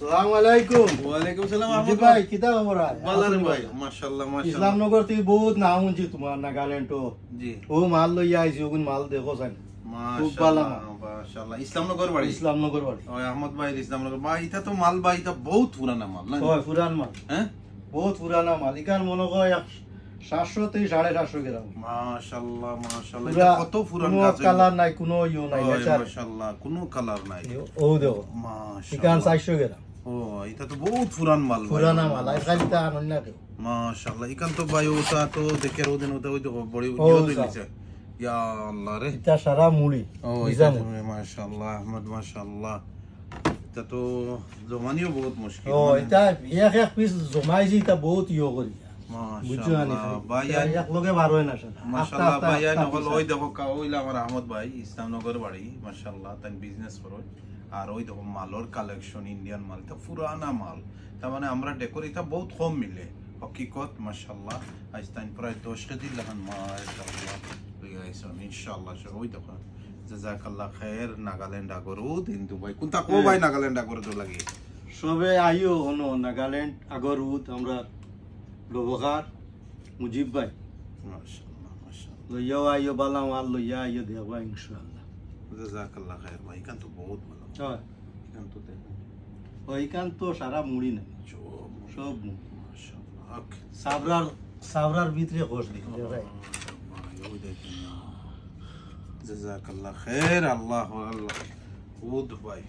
আসসালামু আলাইকুম। ওয়ালাইকুম সালাম মুজিব ভাই কিতা খবর? ভালো রে ভাই, মাশাআল্লাহ মাশাআল্লাহ। ইসলামনগর থেকে বহুত নাম শুনছি তোমার, নাগাল্যান্ড জি ও মাল লইয়া আইছি, ওগুন মাল দেখো চাই। খুব ভালো মাশাআল্লাহ মাশাআল্লাহ। ইসলামনগর বাড়ি? ইসলামনগর বাড়ি। ওই আহমদ ভাই ইসলামনগর ভাই। এটা তো মাল ভাই, এটা বহুত পুরানা মাল না? হয় পুরান মাল, হ্যাঁ বহুত পুরানা মাল। ইকার মনে হয় 700 থেকে 750 গ্রাম। মাশাআল্লাহ মাশাআল্লাহ। পুরা এটা কত পুরান কোনো গাছ। কালার নাই, কোনো ইউ নাই। ওই নেচার মাশাআল্লাহ, কোনো কালার নাই। ও দেখো ইকান মাশাআল্লাহ। 400 গ্রাম। ও এটা তো বহুত পুরান মাল ভাই। পুরানা মাল আর খালি তা আনন্দ না কেউ। মাশাআল্লাহ। ইকান তো ভাই ওটা তো দেখে রোদেন ওটা ওই দেখো বড় ও, ইয়ে দিছে। ইয়া আল্লাহ রে। এটা সারা মুড়ি। ও নিজাম। মাশাআল্লাহ আহমদ মাশাআল্লাহ। এটা তো জমানিও বহুত মুশকিল। ও এটা এক পিস জমাইছি, এটা বহুত ইয়ে করি। বুঝছো আনি মাশাআল্লাহ ভাইয়া এক লগে বার হয় না সেটা। মাশাআল্লাহ ভাইয়া নকল ওই দেখো ওইলা আমার আহমদ ভাই ইসলামনগর বাড়ি। মাশাআল্লাহ তাই বিজনেস করে। আর ওই দেখো মালর কালেকশন ইন্ডিয়ান মাল, এটা পুরানা মাল। তার মানে আমরা ডেকোর এটা বহুত কম মিলে হকিকত। মাশাআল্লাহ আজ তাই প্রায় 10 কেজি লাগান মাশাআল্লাহ লইয়া আইছো ইনশাআল্লাহ। ওই দেখো জাযাকাল্লাহ খায়ের। নাগাল্যান্ড আগরুদ হিন্দু ভাই কোনটা কো ভাই? নাগাল্যান্ড আগরুদ লাগি সবে আইও হনো নাগাল্যান্ড আগরউদ আমরা লবকার মুজিব ভাই মাশাআল্লাহ মাশাআল্লাহ। লইয়াও আইও, বালা মাল লইয়া আইও দেখবা ইনশাআল্লাহ। জাযাকাল্লাহ খায়ের ভাই। কান তো বহুত ভালো। হয় কান তো দেখো ওইখান তো সারা মুড়ি নাই, সব মুড়ি। মাশাআল্লাহ। ওকে সাবরার ভিতরে খোঁজ দিই ভাই ওই দেখেন। জাযাকাল্লাহ খায়ের। আল্লাহ আল্লাহ। উদ ভাই